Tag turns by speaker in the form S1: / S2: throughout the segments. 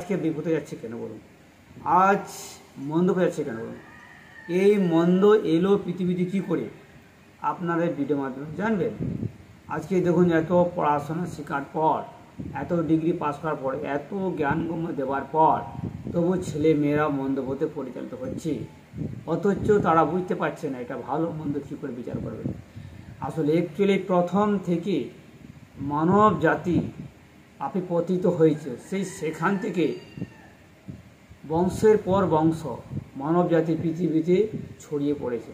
S1: থেকে বিপদে যাচ্ছে কেন বলুন? আজ মন্দ হয়ে যাচ্ছে কেন বলুন? এই মন্দ এলো পৃথিবীতে কী করে আপনারা ভিডিওর মাধ্যমে জানবেন। আজকে দেখুন, এত পড়াশোনা শেখার পর, এত ডিগ্রি পাস করার পর, এত জ্ঞানগম্য দেওয়ার পর তবু ছেলে মেয়েরা মন্দ পথে পরিচালিত হচ্ছে, অথচ তারা বুঝতে পারছে না এটা ভালো মন্দ কী করে বিচার করবে। আসলে অ্যাকচুয়ালি প্রথম থেকে মানব জাতি পাপে পতিত হয়েছে, সেখান থেকে বংশের পর বংশ মানব জাতি পৃথিবীতে ছড়িয়ে পড়েছে।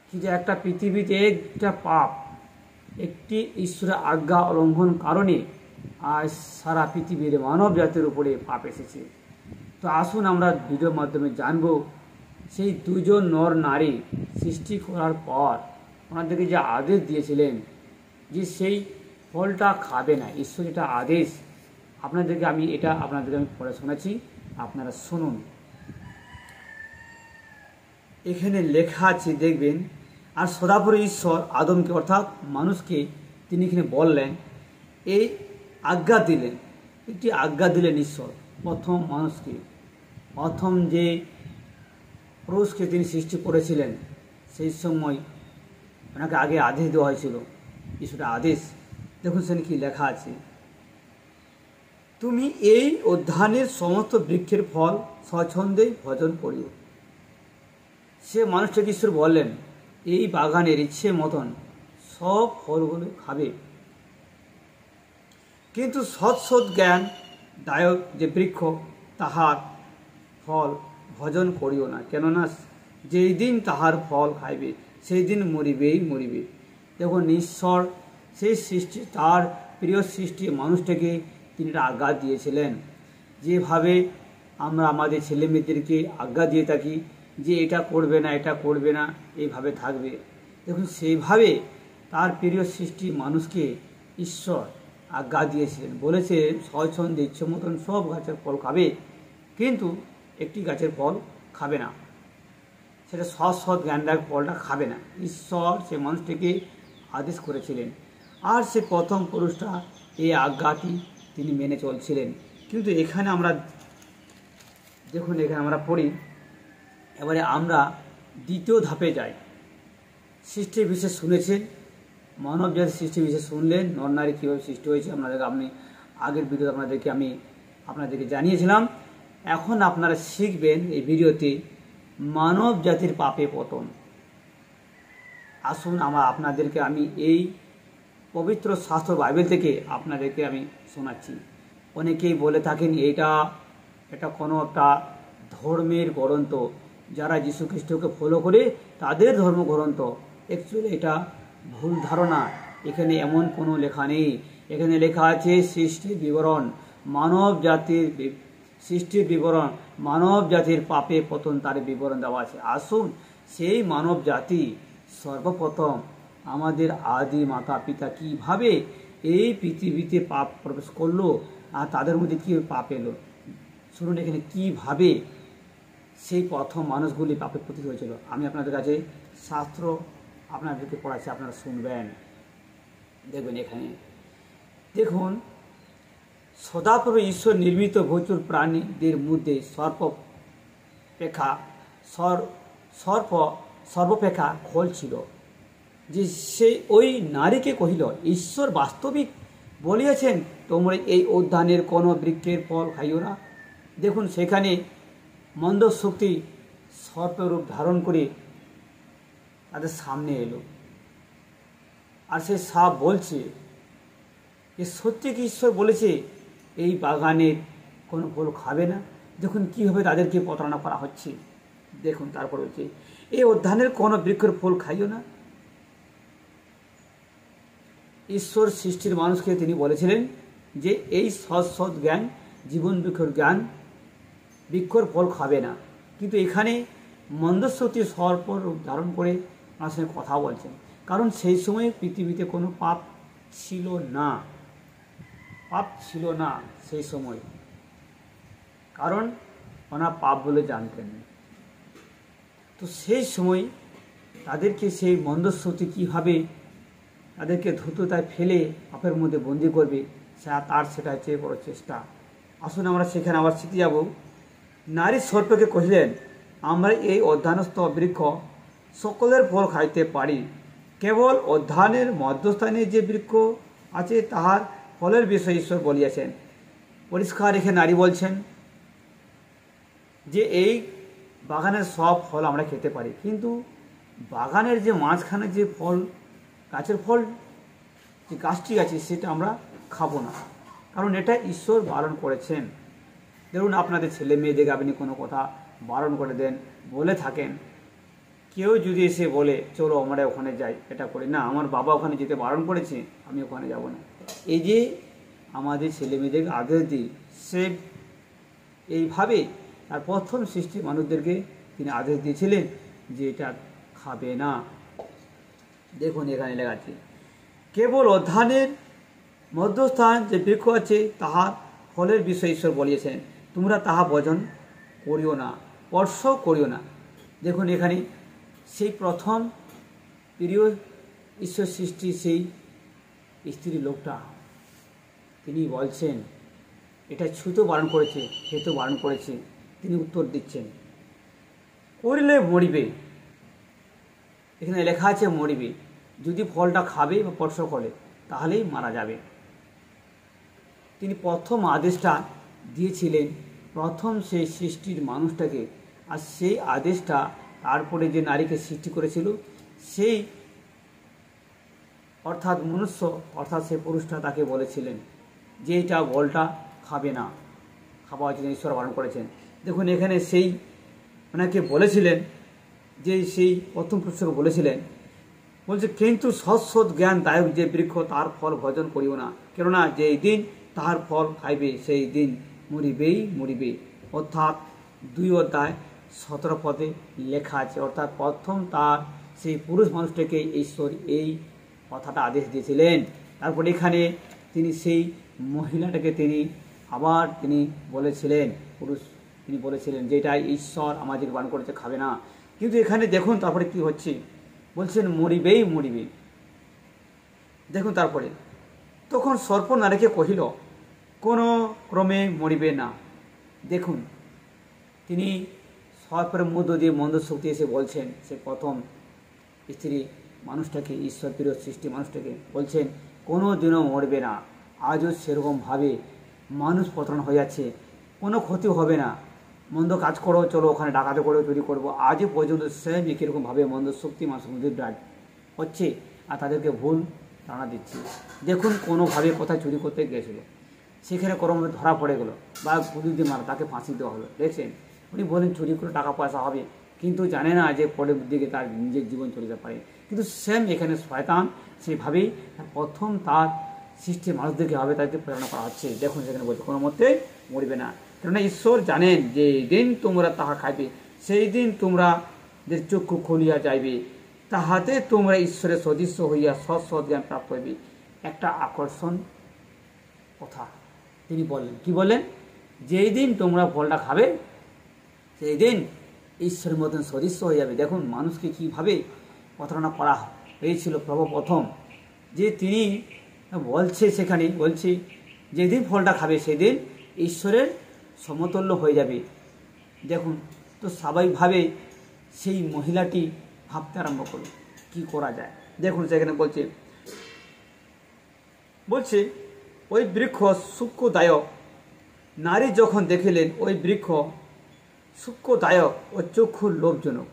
S1: কিন্তু একটা পৃথিবীতে একটা পাপ, একটি ঈশ্বরের আজ্ঞা অলঙ্ঘন কারণে আজ সারা পৃথিবীর মানব জাতির উপরে পাপ এসেছে। তো আসুন আমরা ভিডিওর মাধ্যমে জানব সেই দুজন নর নারী সৃষ্টি করার পর ওনাদেরকে যে আদেশ দিয়েছিলেন যে সেই ফলটা খাবে না, ঈশ্বর এটা আদেশ। আপনাদেরকে আমি পড়ে শোনাচ্ছি, আপনারা শুনুন। এখানে লেখা আছে দেখবেন, আর সদাপ্রভু ঈশ্বর আদমকে অর্থাৎ মানুষকে তিনি এখানে বললেন, এই আজ্ঞা দিলেন, একটি আজ্ঞা দিলেন ঈশ্বর প্রথম মানুষকে। প্রথম যে পুরুষকে তিনি সৃষ্টি করেছিলেন সেই সময় ওনাকে আগে আদেশ দেওয়া হয়েছিল, ঈশ্বরের আদেশ। দেখুন সেখানে কি লেখা আছে, তুমি এই উদ্যানের সমস্ত বৃক্ষের ফল স্বচ্ছন্দেই ভোজন করিও। সে মানুষটাকে ঈশ্বর বললেন এই বাগানের ইচ্ছে মতন সব ফলগুলো খাবে, কিন্তু সৎ সৎ জ্ঞান দায়ক যে বৃক্ষ তাহার ফল ভোজন করিও না, কেননা যেই দিন তাহার ফল খাইবে সেই দিন মরিবেই মরিবে। দেখুন ঈশ্বর সেই সৃষ্টি, তার প্রিয় সৃষ্টি মানুষটাকে তিনি আজ্ঞা দিয়েছিলেন। যেভাবে আমরা আমাদের ছেলে মেয়েদেরকে আজ্ঞা দিয়ে থাকি যে এটা করবে না, এটা করবে না, এইভাবে থাকবে। দেখুন সেইভাবে তার প্রিয় সৃষ্টি মানুষকে ঈশ্বর আজ্ঞা দিয়েছিলেন, বলেছে স্বচ্ছন্দে ইচ্ছে মতন সব গাছের ফল খাবে, কিন্তু একটি গাছের ফল খাবে না, সেটা সৎ সৎ জ্ঞানদায়ক ফলটা খাবে না। ঈশ্বর সে মানুষটিকে আদেশ করেছিলেন, আর সে প্রথম পুরুষটা এই আজ্ঞাটি তিনি মেনে চলছিলেন। কিন্তু এখানে আমরা দেখুন, এখানে আমরা পড়ি, এবারে আমরা দ্বিতীয় ধাপে যাই। সৃষ্টি বিশেষ শুনেছেন, মানব জাতির সৃষ্টি বিশেষ শুনলেন, নর নারী কীভাবে সৃষ্টি হয়েছে আপনি আগের ভিডিও আপনাদেরকে জানিয়েছিলাম। এখন আপনারা শিখবেন এই ভিডিওতে মানব জাতির পাপে পতন। আসুন আপনাদেরকে আমি এই পবিত্র শাস্ত্র বাইবেল থেকে আপনাদেরকে আমি শোনাচ্ছি। অনেকেই বলে থাকেন এটা কোনো একটা ধর্মের গ্রন্থ, যারা যীশু খ্রিস্টকে ফলো করে তাদের ধর্মগ্রন্থ। অ্যাকচুয়ালি এটা ভুল ধারণা। এখানে এমন কোনো লেখা নেই। এখানে লেখা আছে সৃষ্টির বিবরণ, মানব জাতির সৃষ্টির বিবরণ, মানব জাতির পাপে পতন তার বিবরণ দেওয়া আছে। আসুন সেই মানব জাতি সর্বপ্রথম আমাদের আদি মাতা পিতা কীভাবে এই পৃথিবীতে পাপ প্রবেশ করলো আর তাদের মধ্যে কী পাপ এলো। শুনুন এখানে কীভাবে সেই প্রথম মানুষগুলি পাপে পতিত হয়েছিল। আমি আপনাদের কাছে শাস্ত্র আপনাদেরকে পড়াচ্ছি, আপনারা শুনবেন। দেখবেন এখানে দেখুন, সদাপ্রভু ঈশ্বর নির্মিত ভূচর প্রাণীদের মধ্যে সর্বপেক্ষা খোল ছিল, যে সে ওই নারীকে কহিল, ঈশ্বর বাস্তবিক বলিয়াছেন তোমরা এই উদ্যানের কোনো বৃক্ষের ফল খাইও না। দেখুন সেখানে মন্দ শক্তি সর্পরূপ ধারণ করে তাদের সামনে এলো, আর সে সাপ বলছে যে সত্যি কি ঈশ্বর বলেছে এই বাগানের কোনো ফল খাবে না। দেখুন কীভাবে তাদেরকে প্রতারণা করা হচ্ছে। দেখুন তারপর বলছে এই উদ্যানের কোনো বৃক্ষের ফল খাইও না। ঈশ্বর সৃষ্টির মানুষকে তিনি বলেছিলেন যে এই সৎ জ্ঞান, জীবন বৃক্ষর জ্ঞান, বৃক্ষর ফল খাবে না, কিন্তু এখানে মন্দশক্তি সর্পরূপ ধারণ করে আমার সঙ্গে কথা বলছেন। কারণ সেই সময় পৃথিবীতে কোনো পাপ ছিল না, সেই সময়, কারণ ওনারা পাপ বলে জানতেন। তো সেই সময় তাদেরকে সেই মন্দশক্তি কীভাবে তাদেরকে ধূর্ততায় ফেলে পাপের মধ্যে বন্দি করবে, সেটা হচ্ছে বড় চেষ্টা। আসুন আমরা সেখানে আবার শিখে যাব। নারী সর্পকে কহিলেন, আমরা এই অধ্যানস্থ বৃক্ষ সকলের ফল খাইতে পারি, কেবল অধ্যানের মধ্যস্থানে যে বৃক্ষ আছে তাহার ফলের বিষয়ে ঈশ্বর বলিয়াছেন। পরিষ্কার রেখে নারী বলছেন যে এই বাগানের সব ফল আমরা খেতে পারি, কিন্তু বাগানের যে মাঝখানে যে ফল, গাছের ফল, যে গাছটি আছে সেটা আমরা খাবো না, কারণ এটা ঈশ্বর বারণ করেছেন। ধরুন আপনাদের ছেলে মেয়েদেরকে আপনি কোনো কথা বারণ করে দেন, বলে থাকেন, কেউ যদি এসে বলে চলো আমরা ওখানে যাই, এটা করি না, আমার বাবা ওখানে যেতে বারণ করেছে, আমি ওখানে যাব না। এই যে আমাদের ছেলে মেয়েদেরকে আদেশ দিই, সে এইভাবে তার প্রথম সৃষ্টি মানুষদেরকে তিনি আদেশ দিয়েছিলেন যে এটা খাবে না। দেখুন এখানে লেখা আছে, কেবল অধ্যানের মধ্যস্থান যে বৃক্ষ আছে তাহার ফলের বিষয়ে ঈশ্বর বলিয়েছেন, তোমরা তাহা ভোজন করিও না, স্পর্শ করিও না। দেখুন এখানে সেই প্রথম প্রিয় ঈশ্বর সৃষ্টি সেই স্ত্রী লোকটা, তিনি বলছেন এটা ছুঁতেও বারণ করেছে, খেতেও বারণ করেছে, তিনি উত্তর দিচ্ছেন করিলে মরিবে। এখানে লেখা আছে মরিবে, যদি ফলটা খাবে বা স্পর্শ করে তাহলেই মারা যাবে। তিনি প্রথম আদেশটা দিয়েছিলেন প্রথম সেই সৃষ্টির মানুষটাকে, আর সেই আদেশটা তারপরে যে নারীকে সৃষ্টি করেছিল সেই অর্থাৎ মনুষ্য অর্থাৎ সেই পুরুষটা তাকে বলেছিলেন যে এটা ফলটা খাবে না, খাওয়া জন্য ঈশ্বর বারণ করেছেন। দেখুন এখানে সেই ওনাকে বলেছিলেন যে সেই প্রথম পুরুষকে বলেছিলেন, বলছে কিন্তু সৎ সৎ জ্ঞান দায়ক যে বৃক্ষ তার ফল ভোজন করিও না, কেননা যেই দিন তাহার ফল খাইবে সেই দিন মরিবেই মরিবে। অর্থাৎ 2 অধ্যায় 17 পদে লেখা আছে। অর্থাৎ প্রথম তার সেই পুরুষ মানুষটাকে ঈশ্বর এই কথাটা আদেশ দিয়েছিলেন। তারপর এখানে তিনি সেই মহিলাটাকে তিনি আবার তিনি বলেছিলেন, পুরুষ তিনি বলেছিলেন যে এটা ঈশ্বর আমাদের বারণ করেছে খাবে না। কিন্তু এখানে দেখুন তারপরে কি হচ্ছে, বলছেন মরিবেই মরিবে। দেখুন তারপরে তখন সর্প নারীকে কহিল, কোনো ক্রমে মরিবে না। দেখুন তিনি সর্পের মধ্য দিয়ে মন্দ শক্তি এসে বলছেন সে প্রথম স্ত্রী মানুষটাকে, ঈশ্বর প্রিয় সৃষ্টি মানুষটাকে বলছেন কোনো দিনও মরবে না। আজও সেরকমভাবে মানুষ পতন হয়ে যাচ্ছে, কোনো ক্ষতি হবে না, মন্দ কাজ করো, চলো ওখানে ডাকাতি করে চুরি করবো। আজও পর্যন্ত সেম একইরকমভাবে মন্দ শক্তি মানুষের মধ্যে হচ্ছে আর তাদেরকে ভুল ধারণা দিচ্ছে। দেখুন কোনোভাবে কোথায় চুরি করতে গিয়েছিল, সেখানে কোনো ধরা পড়ে গেলো বা পুলিশ দিয়ে মারা, তাকে ফাঁসি দেওয়া হলো। দেখছেন উনি বলেন চুরি করে টাকা পয়সা হবে, কিন্তু জানে না যে পরের দিকে তার নিজের জীবন চলে যেতে পারে। কিন্তু সেম এখানে শয়তান সেভাবেই প্রথম তার সৃষ্টি মানুষদেরকে হবে তাদেরকে প্রেরণা করা হচ্ছে। দেখুন সেখানে বলছে কোনো মতে মরবে না, কেননা ঈশ্বর জানেন যে দিন তোমরা তাহা খাইবে সেই দিন তোমরা যে চক্ষু খুলিয়া যাইবে, তাহাতে তোমরা ঈশ্বরের সদৃশ্য হইয়া সৎ সৎ জ্ঞান প্রাপ্ত হইবে। একটা আকর্ষণ কথা তিনি বললেন, কি বললেন, যেই দিন তোমরা ফলটা খাবে সেই দিন ঈশ্বরের মতন সদৃশ্য হয়ে যাবে। দেখুন মানুষকে কীভাবে প্রতারণা করা হয়েছিল প্রথম, যে তিনি বলছে সেখানে বলছে যেদিন ফলটা খাবে সেদিন ঈশ্বরের সমতুল্য হয়ে যাবে। দেখুন তো স্বাভাবিকভাবে সেই মহিলাটি ভাবতে আরম্ভ করল কী করা যায়। দেখুন সেখানে বলছে ওই বৃক্ষ সূক্ষ্মদায়ক, নারী যখন দেখিলেন ওই বৃক্ষ সূক্ষ্মদায়ক ও চক্ষুর লোভজনক,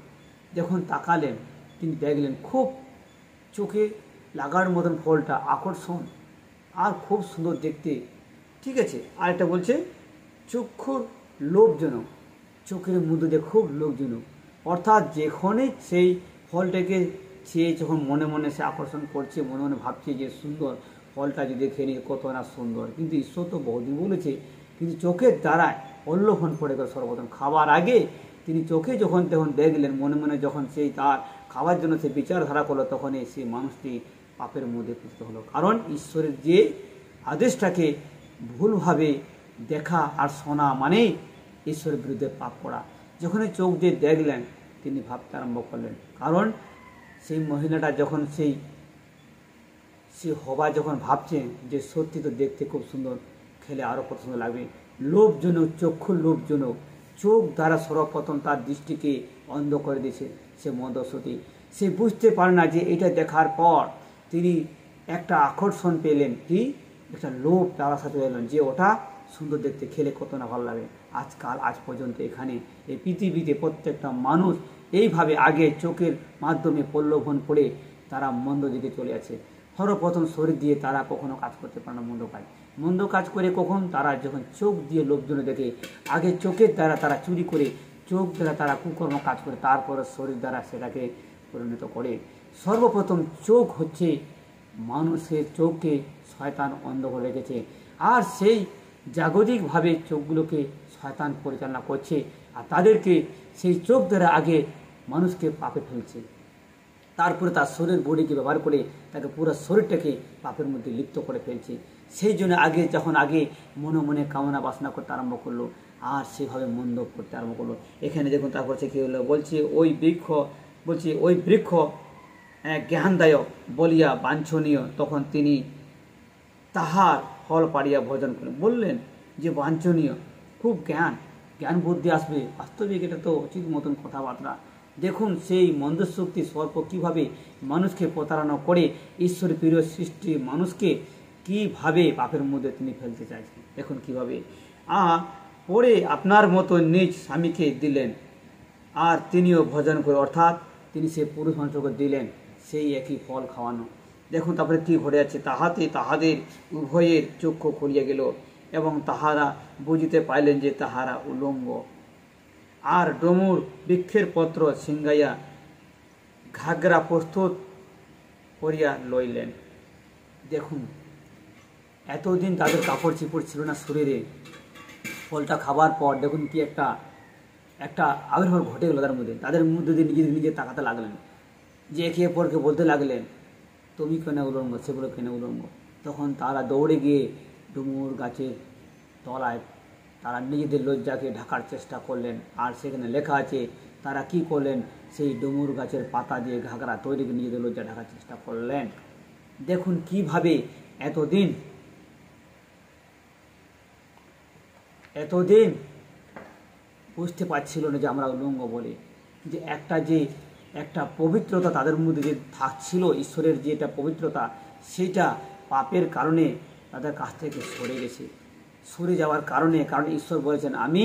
S1: যখন তাকালেন তিনি দেখলেন খুব চোখে লাগার মতন ফলটা আকর্ষণ আর খুব সুন্দর দেখতে, ঠিক আছে। আর একটা বলছে চক্ষুর লোভজনক, চোখের মধ্যে দিয়ে খুব লোভজনক, অর্থাৎ যেখানে সেই ফলটাকে চেয়ে যখন মনে মনে সে আকর্ষণ করছে, মনে মনে ভাবছে যে সুন্দর ফলটা যদি দেখে নিয়ে কত না সুন্দর, কিন্তু ঈশ্বর তো বহুদিন বলেছে, কিন্তু চোখের দ্বারায় অল্লক্ষণ পড়ে গেল। সর্বপ্রথম খাবার আগে তিনি চোখে যখন দেখলেন, মনে মনে যখন সেই তার খাওয়ার জন্য সে বিচারধারা করলো, তখনই সেই মানুষটি পাপের মধ্যে পতিত হলো। কারণ ঈশ্বরের যে আদেশটাকে ভুলভাবে দেখা আর শোনা মানেই ঈশ্বরের বিরুদ্ধে পাপ করা। যখনই চোখ দিয়ে দেখলেন তিনি ভাবতে আরম্ভ করলেন, কারণ সেই মহিলাটা যখন সে হবা যখন ভাবছেন যে সত্যি তো দেখতে খুব সুন্দর, খেলে আরও কত সুন্দর লাগবে, লোভজনক, চক্ষু লোভজনক, চোখ দ্বারা সর্বপ্রথম তার দৃষ্টিকে অন্ধ করে দিয়েছে সে মন্দস্রোতী। সে বুঝতে পারে না যে এটা দেখার পর তিনি একটা আকর্ষণ পেলেন, কি একটা লোভ তার সাথে এলেন যে ওটা সুন্দর দেখতে, খেলে কত না ভালো লাগে। আজ পর্যন্ত এখানে এই পৃথিবীতে প্রত্যেকটা মানুষ এইভাবে আগে চোখের মাধ্যমে প্রলোভন পড়ে তারা মন্দ দিকে চলে আছে। সর্বপ্রথম শরীর দিয়ে তারা কখনো কাজ করতে পারে না, মন্দ কাজ করে কখন তারা যখন চোখ দিয়ে লোকজন দেখে, আগে চোখের দ্বারা তারা চুরি করে, চোখ দ্বারা তারা কুকর্ম কাজ করে, তারপরে শরীর দ্বারা সেটাকে পরিণত করে। সর্বপ্রথম চোখ হচ্ছে মানুষের চোখকে শয়তান অন্ধ করে রেখেছে, আর সেই জাগতিকভাবে চোখগুলোকে শয়তান পরিচালনা করছে, আর তাদেরকে সেই চোখ দ্বারা আগে মানুষকে পাপে ফেলছে, তারপরে তার শরীর বডিকে ব্যবহার করে তাকে পুরো শরীরটাকে পাপের মধ্যে লিপ্ত করে ফেলছে। সেই জন্য আগে মনে মনে কামনা বাসনা করতে আরম্ভ করলো, আর সেভাবে মন্দ করতে আরম্ভ করলো। এখানে দেখুন তারপর সে কী হলো, বলছে ওই বৃক্ষ জ্ঞানদায়ক বলিয়া বাঞ্ছনীয়, তখন তিনি তাহার ফল পাড়িয়া ভোজন করলেন। বললেন যে বাঞ্ছনীয়, খুব জ্ঞান বুদ্ধি আসবে, বাস্তবিক এটা তো উচিত মতন কথাবার্তা। দেখুন সেই মন্দশক্তি সর্প কীভাবে মানুষকে প্রতারণা করে ঈশ্বরের প্রিয় সৃষ্টি মানুষকে কীভাবে পাপের মধ্যে তিনি ফেলতে চাইছেন। দেখুন কীভাবে পরে আপনার মতো নিজ স্বামীকে দিলেন, আর তিনিও ভোজন করে, অর্থাৎ তিনি সেই পুরুষ মানুষকে দিলেন সেই একই ফল খাওয়ানো। দেখুন তারপরে কী ঘটে যাচ্ছে, তাহাদের উভয়ের চক্ষু খুলিয়া গেল, এবং তাহারা বুঝিতে পাইলেন যে তাহারা উলঙ্গ, আর ডমুর বৃক্ষের পত্র সিঙ্গাইয়া ঘাগরা প্রস্তুত করিয়া লইলেন। দেখুন এতদিন তাদের কাপড় চিপড় ছিল না শরীরে, ফলটা খাবার পর দেখুন কি একটা আবির্ভাব ঘটে গেল তাদের মধ্যে দিয়ে নিজে তাকাতে লাগলেন, যে একে অপরকে বলতে লাগলেন তুমি কেন উলঙ্গ, সেগুলো কেন উলঙ্গ। তখন তারা দৌড়ে গিয়ে ডুমুর গাছের তলায় তারা নিজেদের লজ্জাকে ঢাকার চেষ্টা করলেন, আর সেখানে লেখা আছে তারা কি করলেন, সেই ডুমুর গাছের পাতা দিয়ে ঘাগরা তৈরি করে নিজেদের লজ্জা ঢাকার চেষ্টা করলেন। দেখুন কিভাবে এতদিন বুঝতে পারছিল না যে আমরা উলঙ্গ বলে, যে একটা পবিত্রতা তাদের মধ্যে যে থাকছিল, ঈশ্বরের যে একটা পবিত্রতা, সেটা পাপের কারণে তাদের কাছ থেকে সরে যাওয়ার কারণ ঈশ্বর বলেছেন আমি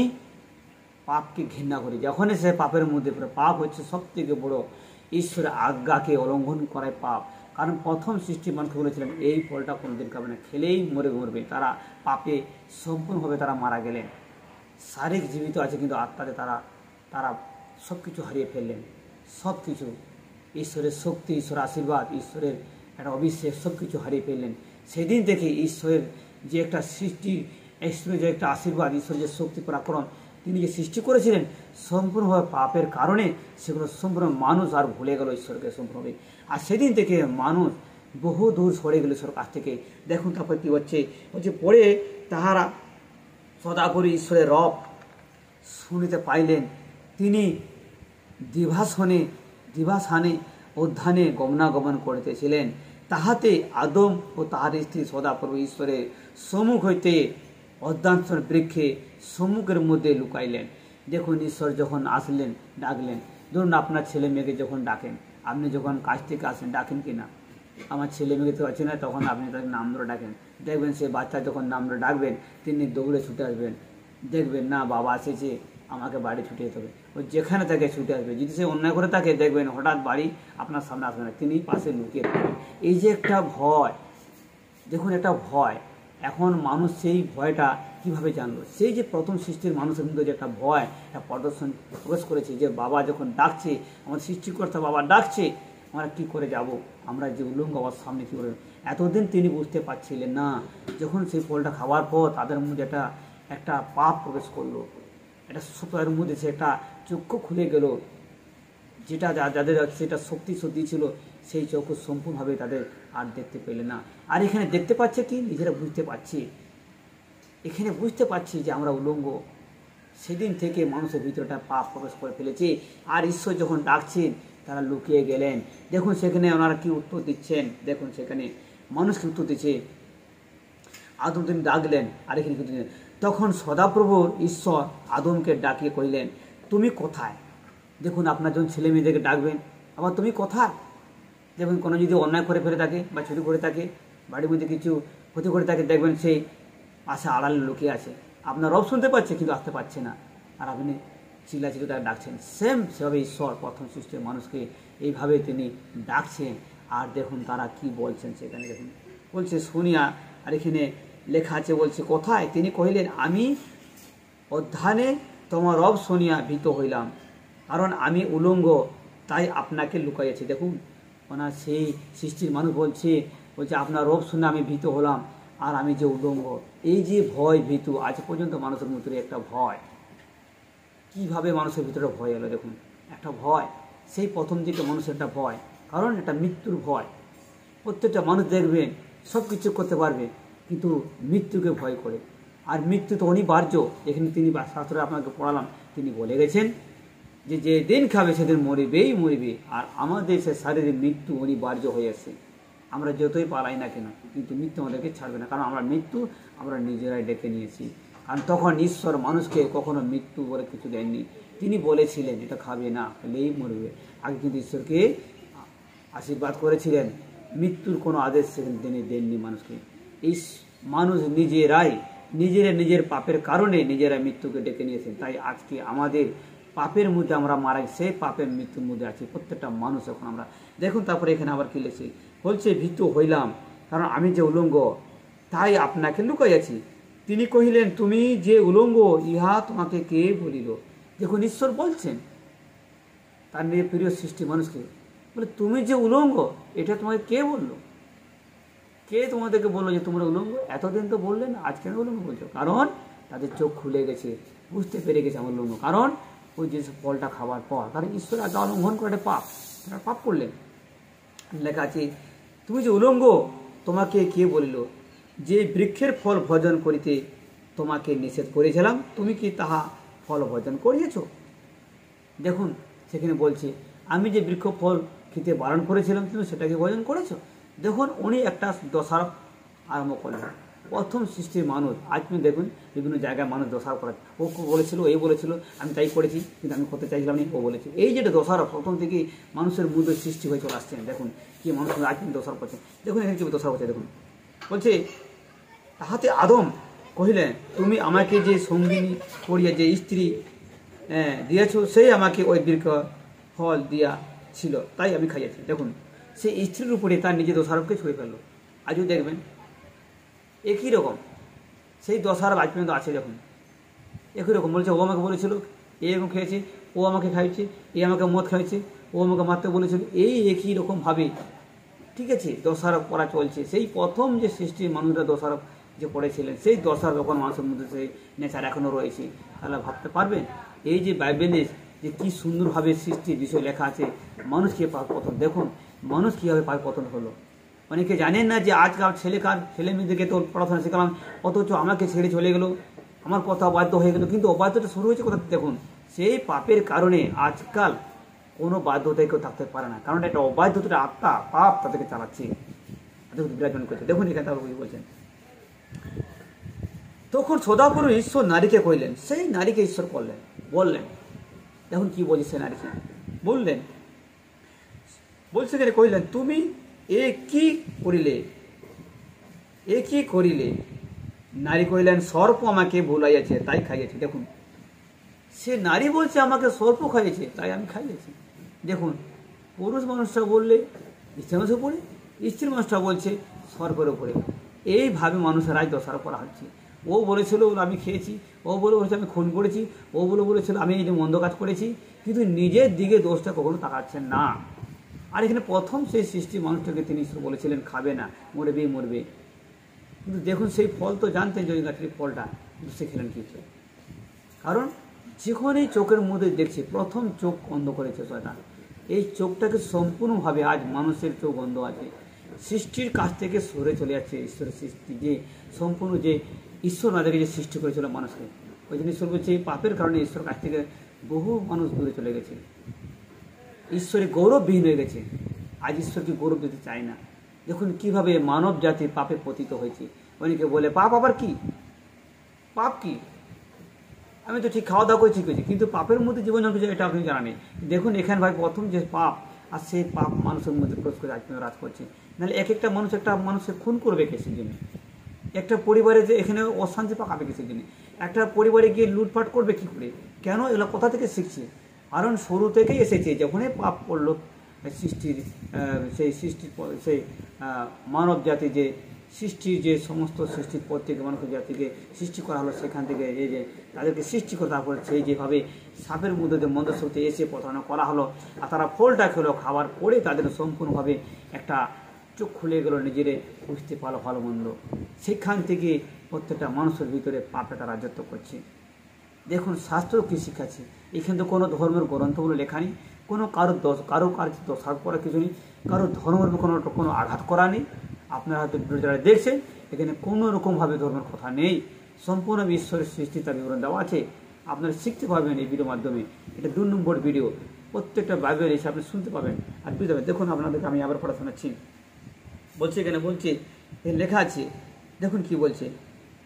S1: পাপকে ঘৃণা করি। যখনই সে পাপের মধ্যে পড়ে, পাপ হচ্ছে সব থেকে বড় ঈশ্বরের আজ্ঞাকে উল্লঙ্ঘন করায় পাপ। কারণ প্রথম সৃষ্টি মানুষকে বলেছিলেন এই ফলটা কোনোদিন খাবে না, খেলেই মরবে। তারা পাপে সম্পূর্ণভাবে তারা মারা গেলেন। শারীরিক জীবিত আছে কিন্তু আত্মাতে তারা সব কিছু হারিয়ে ফেললেন। সব কিছু, ঈশ্বরের শক্তি, ঈশ্বরের আশীর্বাদ, ঈশ্বরের একটা অভিষেক, সব কিছু হারিয়ে ফেললেন। সেদিন থেকে ঈশ্বরের যে একটা সৃষ্টি, ঈশ্বরের যে একটা আশীর্বাদ, ঈশ্বরের যে শক্তি পরাক্রম তিনি যে সৃষ্টি করেছিলেন, সম্পূর্ণভাবে পাপের কারণে সেগুলো সম্পূর্ণ মানুষ আর ভুলে গেল ঈশ্বরকে সম্পূর্ণভাবে। আর সেদিন থেকে মানুষ বহু দূর সরে গেল ঈশ্বরের কাছ থেকে। দেখুন তারপর কী হচ্ছে, পরে তাহারা সদাপরি ঈশ্বরের রব শুনিতে পাইলেন। তিনি দিবাসানে উদ্যানে গমনাগমন করিতেছিলেন, তাহাতে আদম ও তাহার স্ত্রী সদাপ্রভু ঈশ্বরের সম্মুখ হইতে অদ্যান্তর বৃক্ষে সম্মুখের মধ্যে লুকাইলেন। দেখুন ঈশ্বর যখন আসলেন, ডাকলেন, ধরুন আপনার ছেলে মেয়েকে যখন ডাকেন, আপনি যখন কাজ থেকে আসেন ডাকেন কি না, আমার ছেলে মেয়েকে তো আছে না, তখন আপনি তাকে নাম ধরে ডাকেন। দেখবেন সে বাচ্চা যখন নাম ধরে ডাকবেন তিনি দৌড়ে ছুটে আসবেন। দেখবেন না বাবা এসেছে, আমাকে বাড়ি ছুটে যেতে হবে, ও যেখানে থাকে ছুটে আসবে। যদি সে অন্যায় করে থাকে দেখবেন হঠাৎ বাড়ি আপনার সামনে আসবে না, তিনি পাশে লুকিয়ে থাকবেন। এই যে একটা ভয়, দেখুন একটা ভয়, এখন মানুষ সেই ভয়টা কিভাবে জানলো? সেই যে প্রথম সৃষ্টির মানুষের মধ্যে যে একটা ভয়, একটা প্রকাশ করেছে, যে বাবা যখন ডাকছে, আমাদের সৃষ্টিকর্তা বাবা ডাকছে, আমরা কি করে যাব, আমরা যে উলঙ্গ বাবার সামনে কী করে। এতদিন তিনি বুঝতে পারছিলেন না। যখন সেই ফলটা খাওয়ার পর তাদের মধ্যে একটা পাপ প্রবেশ করলো, এটা তাদের মধ্যে সে একটা চক্ষু খুলে গেল, যেটা যাদের সেটা শক্তি ছিল, সেই চক্ষু সম্পূর্ণভাবে তাদের আর দেখতে পেলে না। আর এখানে দেখতে পাচ্ছে কি, নিজেরা বুঝতে পারছি যে আমরা উলঙ্গ। সেদিন থেকে মানুষের ভিতরটা পাপ প্রবেশ করে ফেলেছে। আর ঈশ্বর যখন ডাকছেন তারা লুকিয়ে গেলেন। দেখুন সেখানে ওনারা কি উত্তর দিচ্ছেন, দেখুন সেখানে মানুষকে উত্তর দিচ্ছে। আদম তিনি ডাকলেন, আর এখানে কিন্তু তখন সদাপ্রভুর ঈশ্বর আদমকে ডাকিয়ে কহিলেন, তুমি কোথায়? দেখুন, আপনার যখন ছেলে মেয়েদেরকে ডাকবেন, আবার তুমি কোথায়? দেখুন, কোনো যদি অন্যায় করে ফেলে থাকে বা চুরি করে থাকে, বাড়ির মধ্যে কিছু ক্ষতি করে থাকে, দেখবেন সেই পাশে আড়ালে লুকিয়ে আছে। আপনার রব শুনতে পাচ্ছে কিন্তু আসতে পারছে না, আর আপনি চিল্লাচিল্লি তাকে ডাকছেন। সেভাবে ঈশ্বর প্রথম সৃষ্টির মানুষকে এইভাবে তিনি ডাকছেন। আর দেখুন তারা কি বলছেন সেখানে, দেখুন বলছে শুনিয়া, আর এখানে লেখা আছে, বলছে কোথায়? তিনি কহিলেন, আমি অধ্যানে তোমার রব শুনিয়া ভীত হইলাম, কারণ আমি উলঙ্গ, তাই আপনাকে লুকাইয়াছি। দেখুন, ওনার সেই সৃষ্টির মানুষ বলছে আপনার রব শুনে আমি ভীত হলাম, আর আমি যে উলঙ্গ। এই যে ভয় ভীতু, আজ পর্যন্ত মানুষের ভিতরে একটা ভয়। কিভাবে মানুষের ভিতরে ভয় এলো? দেখুন, একটা ভয়, সেই প্রথম দিকে মানুষের একটা ভয়, কারণ এটা মৃত্যুর ভয়। প্রত্যেকটা মানুষ দেখবেন সব কিছু করতে পারবে, কিন্তু মৃত্যুকে ভয় করে। আর মৃত্যু তো অনিবার্য। এখানে তিনি শাস্ত্রে আপনাকে পড়ালাম, তিনি বলে গেছেন যে যে দিন খাবে সেদিন মরিবেই মরিবে। আর আমাদের সে শারীরিক মৃত্যু অনিবার্য হয়ে আসে। আমরা যতই পালাই না কেন, কিন্তু মৃত্যু আমাদেরকে ছাড়বে না, কারণ আমরা মৃত্যু আমরা নিজেরাই ডেকে নিয়েছি। কারণ তখন ঈশ্বর মানুষকে কখনো মৃত্যু বলে কিছু দেননি। তিনি বলেছিলেন এটা খাবে না, খেলেই মরবে। আগে কিন্তু ঈশ্বরকে আশীর্বাদ করেছিলেন, মৃত্যুর কোনো আদেশ সেখানে তিনি দেননি মানুষকে। এই মানুষ নিজের পাপের কারণে নিজেরা মৃত্যুকে ডেকে নিয়েছেন। তাই আজকে আমাদের পাপের মধ্যে আমরা মারা, সেই পাপের মৃত্যুর মধ্যে আছি প্রত্যেকটা মানুষ। এখন আমরা দেখুন, তারপরে এখানে আবার কি লিখছে, বলছে ভীত হইলাম, কারণ আমি যে উলঙ্গ, তাই আপনাকে লুকাইয়াছি। তিনি কহিলেন, তুমি যে উলঙ্গ, ইহা তোমাকে কে বলিল? দেখুন, ঈশ্বর বলছেন তার নিজের প্রিয় সৃষ্টি মানুষকে, বলে তুমি যে উলঙ্গ, এটা তোমাকে কে বললো? কে তোমাদেরকে বললো যে তোমরা উলঙ্গ? এতদিন তো বললেন, আজ কেন উলঙ্গ বলছো? কারণ তাদের চোখ খুলে গেছে, বুঝতে পেরে গেছে আমার উলঙ্গ। কারণ ওই যে ফলটা খাওয়ার পর, কারণ ঈশ্বর আজ্ঞা লঙ্ঘন করে পাপ, তারা পাপ করলেন। লেখা আছে, তুমি যে উলঙ্গ, তোমাকে কে বলিল যে বৃক্ষের ফল ভোজন করিতে তোমাকে নিষেধ করেছিলাম? তুমি কি তাহা ফল ভোজন করিয়েছ? দেখুন, সেখানে বলছে আমি যে বৃক্ষ ফল খেতে বারণ করেছিলাম, তুমি সেটাকে ভোজন করেছো। দেখুন, উনি একটা দোষারোপ আরম্ভ করলেন। প্রথম সৃষ্টির মানুষ, আজ তুমি দেখুন বিভিন্ন জায়গায় মানুষ দোষারোপ করে, ও বলেছিল, এই বলেছিল, আমি তাই করেছি, কিন্তু আমি করতে চাইছিলাম না, ও বলেছি। এই যেটা দোষারোপ প্রথম থেকেই মানুষের মধ্যে সৃষ্টি হয়ে চলে আসছেন। দেখুন কি মানুষ আজ কিন্তু দোষারোপ করছে। দেখুন এখানে কি দোষারোপ হচ্ছে, দেখুন বলছে, তাহাতে আদম কহিলেন, তুমি আমাকে যে সঙ্গিনী করিয়া যে স্ত্রী দিয়েছ, সেই আমাকে ওই বৃক্ষ ফল দিয়া ছিল, তাই আমি খাইয়াছি। দেখুন, সেই স্ত্রীর উপরে তার নিজের দোষারোপকে ছুঁয়ে ফেললো। আজও দেখবেন একই রকম সেই দোষারোপ আজ পর্যন্ত আছে। দেখুন একই রকম বলছে, ও আমাকে বলেছিল, এরকম খেয়েছে, ও আমাকে খাইছে, এ আমাকে মদ খাইছে, ও আমাকে মারতে বলেছিল, এই একই রকমভাবে ঠিক আছে দোষারোপ করা চলছে। সেই প্রথম যে সৃষ্টির মানুষরা দোষারোপ যে করেছিলেন, সেই দোষারোপ যখন মানুষের মধ্যে সেই নেচার এখনও রয়েছে, তাহলে ভাবতে পারবেন এই যে বাইবেলে যে কী সুন্দরভাবে সৃষ্টির বিষয় লেখা আছে, মানুষ কী পাপ পতন। দেখুন মানুষ কীভাবে পাপ পতন হলো। অনেকে জানেন না যে আজকাল ছেলে মেয়েদেরকে তো পড়াশোনা শেখালাম, অথচ আমাকে ছেড়ে চলে গেলো, আমার কথা অবাধ্য হয়ে গেলো। কিন্তু অবাধ্যতা শুরু হয়েছে কোথা থেকে? দেখুন, সেই পাপের কারণে আজকাল কোনো বাধ্যতায় কেউ থাকতে পারে না, কারণ একটা অবাধ্যতা আত্মা পাপ তাদেরকে চালাচ্ছে, তাদেরকে বিরাজমান করছে। দেখুন এখানে তারা বলছেন, তখন সদাপ্রভু ঈশ্বর নারীকে কইলেন, সেই নারীকে ঈশ্বর বললেন। দেখুন কি বলছে, সে নারীকে বললেন, বলছে কেন কইলেন, তুমি এ কি করিলে? নারী কইলেন, সর্প আমাকে ভুলাইয়াছে, তাই খাইয়েছে। দেখুন, সে নারী বলছে আমাকে সর্প খাইয়েছে, তাই আমি খাইয়েছি। দেখুন, পুরুষ মানুষটা বললে স্ত্রী মানুষের উপরে, স্ত্রী মানুষটা বলছে সর্পের উপরে। এইভাবে মানুষের আজ দোষারোপ করা হচ্ছে। ও বলেছিল আমি খেয়েছি, ও বলেছে আমি খুন করেছি, ও বলেছিল আমি এই যে মন্দ কাজ করেছি, কিন্তু নিজের দিকে দোষটা কখনো তাকাচ্ছেন না। আর এখানে প্রথম সেই সৃষ্টির মানুষটাকে তিনি বলেছিলেন খাবে না, মরবে। কিন্তু দেখুন সেই ফল তো জানতেন যে গাছের ফলটা, কিন্তু সে খেলেন কি? কারণ যেখানেই চোখের মধ্যে দেখছি, প্রথম চোখ অন্ধ করেছে শয়তান। এই চোখটাকে সম্পূর্ণভাবে আজ মানুষের চোখ অন্ধ আছে, সৃষ্টির কাছ থেকে সরে চলে যাচ্ছে। ঈশ্বরের সৃষ্টি যে সম্পূর্ণ, যে ঈশ্বর আমাদেরকে যে সৃষ্টি করেছিল মানুষকে, ওই জন্য ঈশ্বর বলছে পাপের কারণে ঈশ্বরের কাছ থেকে বহু মানুষ দূরে চলে গেছে, ঈশ্বরের গৌরববিহীন হয়ে গেছে। আজ ঈশ্বরকে গৌরব দিতে চায় না। দেখুন কিভাবে মানব জাতি পাপে পতিত হয়েছে। অনেকে বলে পাপ আবার কি? পাপ কি? আমি তো ঠিক খাওয়া দাওয়া করে ঠিক হয়েছি, কিন্তু পাপের মধ্যে জীবন জন্ম এটা আপনি জানা নেই। দেখুন এখানে ভাই প্রথম যে পাপ, আর সেই পাপ মানুষের মধ্যে প্রবেশ করে আজ রাজ করছে। নাহলে এক একটা মানুষকে খুন করবে কিসের জন্য? একটা পরিবারে যে এখানে অশান্তি পাকাবে কিসের জন্য? একটা পরিবারে গিয়ে লুটপাট করবে কি করে? কেন? এগুলো কোথা থেকে শিখছে? কারণ শুরু থেকেই এসেছে, যখনই পাপ করলো সৃষ্টির সেই মানব জাতি যে সৃষ্টির যে সমস্ত সৃষ্টির প্রত্যেক মানব জাতিকে সৃষ্টি করা হলো, সেখান থেকে এই যে তাদেরকে সৃষ্টি করে তারপরে সেই যেভাবে সাপের মধ্যে যে মন্দ শক্তি এসে প্রতারণা করা হলো, আর তারা ফলটা খেলো, খাবার পরে তাদের সম্পূর্ণভাবে একটা চোখ খুলে গেল, নিজেরে বুঝতে পারলো ভালো মন্দ। সেখান থেকে প্রত্যেকটা মানুষের ভিতরে পাপটা রাজত্ব করছে। দেখুন শাস্ত্র কী শিখাচ্ছে, এখানে তো কোনো ধর্মের গ্রন্থগুলো লেখা নেই, কোনো কারোর দোষারোপ করা কিছু নেই, কারোর ধর্মের কোনো আঘাত করা নেই। আপনারা হয়তো যারা দেখছেন, এখানে কোনো রকমভাবে ধর্মের কথা নেই, সম্পূর্ণ ঈশ্বরের সৃষ্টি তার বিবরণ দেওয়া আছে। আপনারা শিখতে পারবেন এই ভিডিওর মাধ্যমে। এটা 2 নম্বর ভিডিও, প্রত্যেকটা বাইবেল এসে আপনি শুনতে পাবেন আর বুঝতে পারবেন। দেখুন আপনাদেরকে আমি আবার পড়া শোনাচ্ছি। বলছে এখানে লেখা আছে, দেখুন কি বলছে,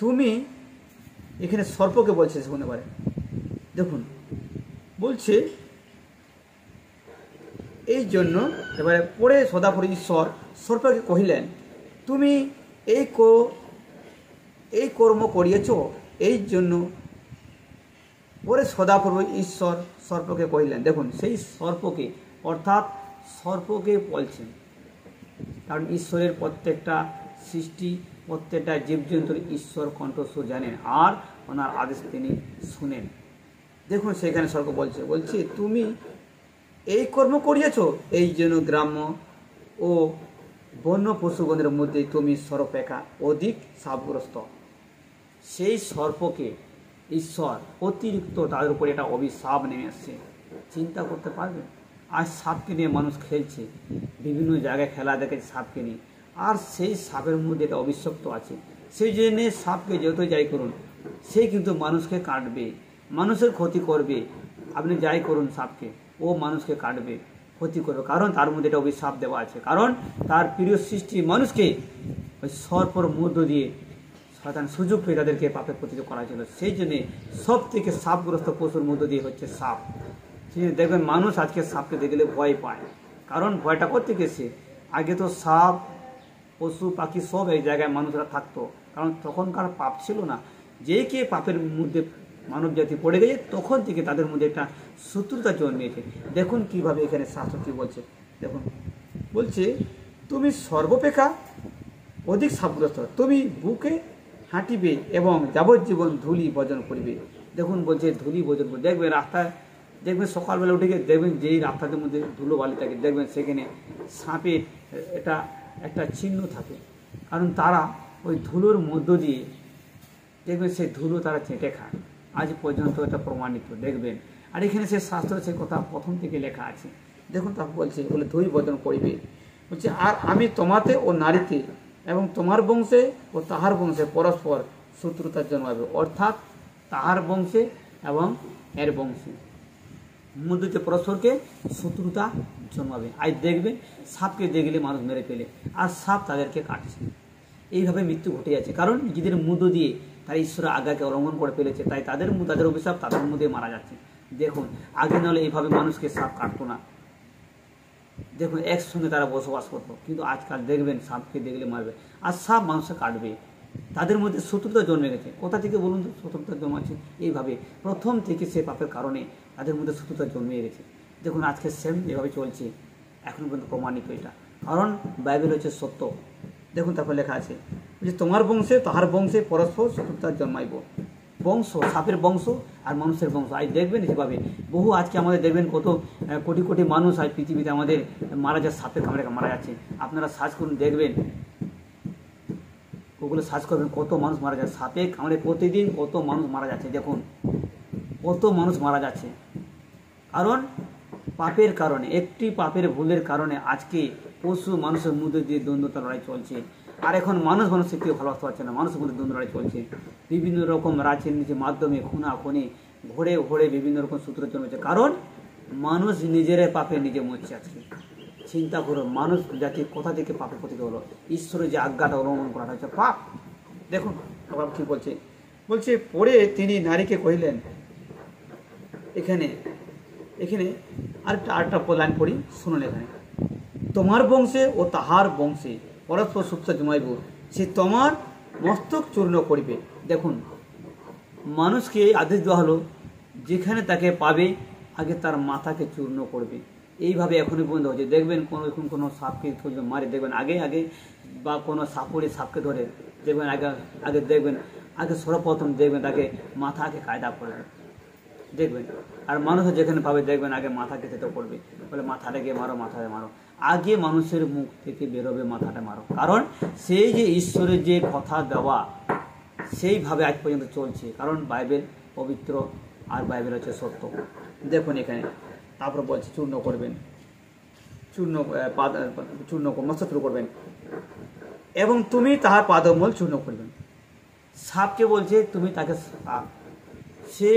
S1: তুমি এখানে সর্পকে বলছে শুনে পারে। দেখুন বলছে এই জন্য এবারে পরে সদাপরি ঈশ্বর সর্পকে কহিলেন, তুমি এই কর্ম করিয়েছ এই জন্য। পরে সদাপ্রভু ঈশ্বর সর্পকে কহিলেন, দেখুন সেই সর্পকে অর্থাৎ সর্পকে বলছেন, কারণ ঈশ্বরের প্রত্যেকটা সৃষ্টি প্রত্যেকটা জীবজন্তুর ঈশ্বর কণ্ঠস্বর জানেন আর ওনার আদেশ তিনি শুনেন। দেখুন সেখানে সর্প বলছে তুমি এই কর্ম করিয়েছ এই জন্য গ্রাম্য ও বন্য পশুগণের মধ্যে তুমি সর্বাপেক্ষা অধিক সাপগ্রস্ত। সেই সর্পকে ঈশ্বর অতিরিক্ত তাদের উপরে একটা অভিশাপ নেমে আসছে। চিন্তা করতে পারবেন, আজ সাপকে নিয়ে মানুষ খেলছে, বিভিন্ন জায়গায় খেলা দেখেছে সাপকে নিয়ে, আর সেই সাপের মধ্যে একটা অভিশপ্ত আছে। সেই জন্য সাপকে যত যাই করুন, সে কিন্তু মানুষকে কাটবে, মানুষের ক্ষতি করবে। আপনি যাই করুন সাপকে, ও মানুষকে কাটবে, ক্ষতি করবে, কারণ তার মধ্যে একটা অভিশাপ দেওয়া আছে। কারণ তার প্রিয় সৃষ্টি মানুষকে ওই সর্পর মধ্য দিয়ে শয়তান সুযোগ পেয়ে তাদেরকে পাপে পতিত করা ছিল। সেই জন্যে সব থেকে সাপগ্রস্ত পশুর মধ্য দিয়ে হচ্ছে সাপ। দেখবেন মানুষ আজকে সাপকে দেখলে ভয় পায়, কারণ ভয়টা করতে গেছে। আগে তো সাপ পশু পাখি সব এই জায়গায় মানুষরা থাকতো, কারণ তখনকার পাপ ছিল না। যেই কে পাপের মধ্যে মানব জাতি পড়ে গেছে, তখন থেকে তাদের মধ্যে একটা শত্রুতা জন্মেছে। দেখুন কিভাবে এখানে শাস্ত্র কি বলছে, দেখুন বলছে তুমি সর্বাপেক্ষা অধিক সাপগ্রস্ত, তুমি বুকে হাঁটিবে এবং যাবজ্জীবন ধুলি ভোজন করিবে। দেখুন বলছে ধুলি ভোজন করবে। দেখবেন রাস্তায়, দেখবেন সকালবেলা উঠে গিয়ে দেখবেন যেই রাস্তাদের মধ্যে ধুলো বালি থাকে, দেখবেন সেখানে সাপের একটা চিহ্ন থাকে, কারণ তারা ওই ধুলোর মধ্য দিয়ে দেখবেন সেই ধুলো তারা চেটে খায়। আজ পর্যন্ত এটা প্রমাণিত দেখবেন। আর এখানে সে শাস্ত্র সে কথা প্রথম থেকে লেখা আছে। দেখুন তারপর বলছে বলে ধুই ভোজন করিবে, বলছে আর আমি তোমাতে ও নারীতে এবং তোমার বংশে ও তাহার বংশে পরস্পর শত্রুতা জন্মাবে। অর্থাৎ তাহার বংশে এবং এর বংশে মধ্যে পরস্পরকে শত্রুতা জন্মাবে। আজ দেখবেন সাপকে দেখলে মানুষ মেরে ফেলে, আর সাপ তাদেরকে কাটছে। এইভাবে মৃত্যু ঘটে যাচ্ছে, কারণ নিজেদের মধ্য দিয়ে তারা ঈশ্বরের আজ্ঞাকে অলঙ্ঘন করে ফেলেছে, তাই তাদের অভিশাপ তাদের মধ্যে মারা যাচ্ছে। দেখুন আগে নাহলে এইভাবে মানুষকে সাপ কাটতো না, দেখুন একসঙ্গে তারা বসবাস করতো, কিন্তু আজকাল দেখবেন সাপকে দেখলে মারবে, আর সাপ মানুষকে কাটবে। তাদের মধ্যে শত্রুতা জন্মে গেছে। কোথা থেকে বলুন তো শত্রুতা জন্মাচ্ছে? এইভাবে প্রথম থেকে সে পাপের কারণে তাদের মধ্যে শত্রুতা জন্মে গেছে। দেখুন আজকে সেম এভাবে চলছে, এখন পর্যন্ত প্রমাণিত এটা, কারণ বাইবেল হচ্ছে সত্য। দেখুন তারপর লেখা আছে যে তোমার বংশে তাহার বংশে পরস্পর শত্রুতা জন্মাইব। বংশ, সাপের বংশ আর মানুষের বংশ। আজ দেখবেন যেভাবে বহু আজকে আমাদের দেখবেন কত কোটি কোটি মানুষ আজ পৃথিবীতে আমাদের মারা যায়, সাপের কামড়ে মারা যাচ্ছে। আপনারা সার্চ করুন দেখবেন, ওগুলো সার্চ করবেন, কত মানুষ মারা যাচ্ছে সাপে কামড়ে, প্রতিদিন কত মানুষ মারা যাচ্ছে। দেখুন কত মানুষ মারা যাচ্ছে, কারণ পাপের কারণে, একটি পাপের ভুলের কারণে আজকে পশু মানুষের মধ্যে দিয়ে দ্বন্দ্বতা লড়াই চলছে। আর এখন মানুষের কেউ ভালোবাসতে পারছে না, মানুষের মধ্যে দ্বন্দ্ব লড়াই চলছে। বিভিন্ন রকম রাজনীতির মাধ্যমে খুনাখুনি ঘোরে ঘোরে বিভিন্ন রকম সূত্র জন্মেছে, কারণ মানুষ নিজের পাপে নিজে মরছে। আজকে চিন্তা করো, মানুষ জাতি কোথা থেকে পাপে পতিত হলো? ঈশ্বরের যে আজ্ঞাটা অবলম্বন করা হয়েছে পাপ। দেখুন আবার কি বলছে, বলছে পরে তিনি নারীকে কহিলেন, এখানে এখানে আরেকটা লাইন পড়ি, শুনুন এখানে, তোমার বংশে ও তাহার বংশে পরস্পর সুপ্ত জমাইব, সে তোমার মস্তক চূর্ণ করিবে। দেখুন, মানুষকে আদেশ দেওয়া হলো যেখানে তাকে পাবে আগে তার মাথাকে চূর্ণ করবে। এইভাবে এখনই পর্যন্ত হচ্ছে। দেখবেন কোনো সাপকে মারে, দেখবেন আগে আগে বা কোনো সাপকে ধরে দেখবেন আগে সর্বপ্রথম দেখবেন তাকে মাথাকে কায়দা করবে দেখবেন। আর মানুষ যেখানে পাবে দেখবেন আগে মাথাকে থেতো করবে, বলে মাথাটা গিয়ে মারো, মাথায় মারো। আগে মানুষের মুখ থেকে বেরোবে মাথাটা মারো, কারণ সেই যে ঈশ্বরের যে কথা দেওয়া সেইভাবে আজ পর্যন্ত চলছে। কারণ বাইবেল পবিত্র আর বাইবেল হচ্ছে সত্য। দেখুন এখানে তারপর বলছে চূর্ণ করবেন, মস্তক করবেন এবং তুমি তাহার পাদমূল চূর্ণ করবেন। সাপকে বলছে তুমি তাকে, সে